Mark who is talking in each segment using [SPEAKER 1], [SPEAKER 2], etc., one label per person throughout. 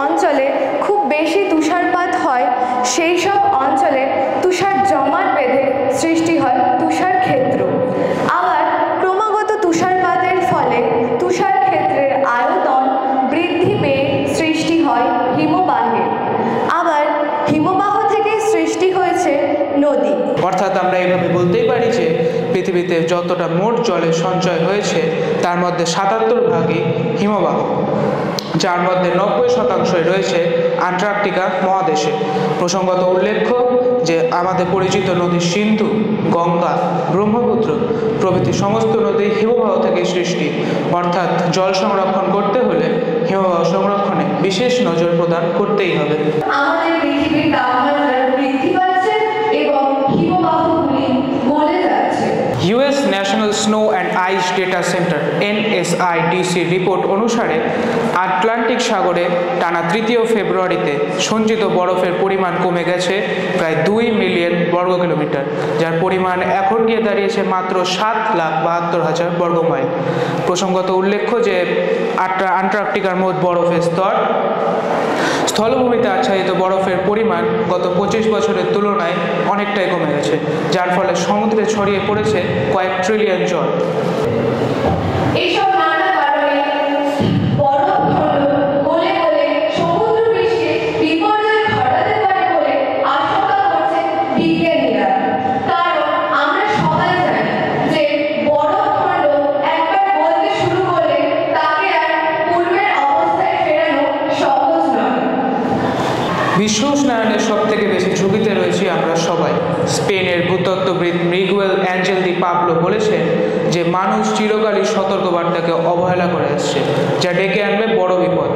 [SPEAKER 1] অঞ্চলে খুব বেশি তুষারপাত হয় সেই সব অঞ্চলে তুষার জমাট বেঁধে সৃষ্টি হয় তুষার ক্ষেত্র। আবার ক্রমাগত তুষারপাতের ফলে তুষার ক্ষেত্রের আয়তন বৃদ্ধি পেয়ে সৃষ্টি হয় হিমবাহের। আবার হিমবাহ থেকে সৃষ্টি হয়েছে নদী।
[SPEAKER 2] অর্থাৎ আমরা এইভাবে বলতেই পারি যে পৃথিবীতে যতটা মোট জলের সঞ্চয় হয়েছে তার মধ্যে ৭৭ ভাগই হিমবাহ, যার মধ্যে ৯০% রয়েছে আন্টার্কটিকা মহাদেশে। প্রসঙ্গত উল্লেখ্য যে আমাদের পরিচিত নদী সিন্ধু, গঙ্গা, ব্রহ্মপুত্র প্রভৃতি সমস্ত নদী হিমবাহ থেকে সৃষ্টি। অর্থাৎ জল সংরক্ষণ করতে হলে হিমবাহ সংরক্ষণে বিশেষ নজর প্রদান করতেই হবে।
[SPEAKER 1] আমাদের পৃথিবীর তাপমাত্রা বৃদ্ধি পাচ্ছে এবং হিমবাহগুলি গলে যাচ্ছে।
[SPEAKER 2] US National Snow and Ice Data Center NSIDC report অনুসারে আটলান্টিক সাগরে টানা ৩ ফেব্রুয়ারিতে সঞ্চিত বরফের পরিমাণ কমে গেছে প্রায় ২ মিলিয়ন বর্গ কিলোমিটার, যার পরিমাণ এখন গিয়ে দাঁড়িয়েছে মাত্র ৭,৭২,০০০ বর্গ মাইল। প্রসঙ্গত উল্লেখ্য যে আন্টার্কটিকার মোট বরফের স্তর, স্থলভূমিতে আচ্ছাদিত বরফের পরিমাণ গত ২৫ বছরের তুলনায় অনেকটাই কমে গেছে, যার ফলে সমুদ্রে ছড়িয়ে পড়েছে কয়েক ট্রিলিয়ন জল।
[SPEAKER 1] এইসব নানা কারণে বরফখণ্ড গলে গলে সমুদ্র পৃষ্ঠে বিপর্যয় ঘটাতে পারে বলে আশঙ্কা করছে বিজ্ঞানীরা। কারণ আমরা সবাই জানি যে বরফখণ্ড একবার গলতে শুরু করলে তাকে আর পূর্বের অবস্থায় ফেরানো সহজ নয়।
[SPEAKER 2] বিশ্ব উষ্ণায়নের সব থেকে বেশি ঝুঁকিতে রয়েছি আমরা সবাই। স্পেনের ভূতত্ত্ববিদ মিগুয়েল অ্যাঞ্জেল দি পাবলো বলেছেন যে মানুষ চিরকালই সতর্কবার্তাকে অবহেলা করে আসছে, যা ডেকে আনবে বড় বিপদ।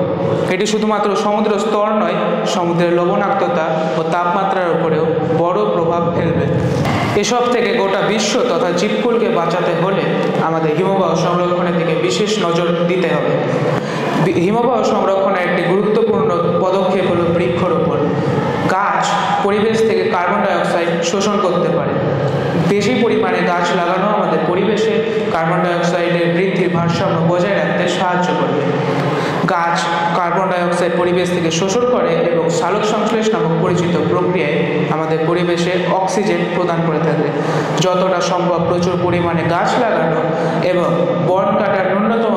[SPEAKER 2] এটি শুধুমাত্র সমুদ্র স্তর নয়, সমুদ্রের লবণাক্ততা ও তাপমাত্রার উপরেও বড় প্রভাব ফেলবে। এসব থেকে গোটা বিশ্ব তথা জীবকুলকে বাঁচাতে হলে আমাদের হিমবাহ সংরক্ষণের দিকে বিশেষ নজর দিতে হবে। হিমবাহ সংরক্ষণের একটি গুরুত্বপূর্ণ পদক্ষেপ হল বৃক্ষরোপণ। গাছ পরিবেশ থেকে কার্বন ডাই অক্সাইড শোষণ করতে পারে। বেশি পরিমাণে গাছ লাগানো আমাদের পরিবেশে কার্বন ডাই অক্সাইডের বৃদ্ধির ভারসাম্য বজায় রাখতে সাহায্য করবে। গাছ কার্বন ডাই অক্সাইড পরিবেশ থেকে শোষণ করে এবং সালোক সংশ্লেষ নামক পরিচিত প্রক্রিয়ায় আমাদের পরিবেশে অক্সিজেন প্রদান করে থাকে। যতটা সম্ভব প্রচুর পরিমাণে গাছ লাগানো এবং বন কাটার ন্যূনতম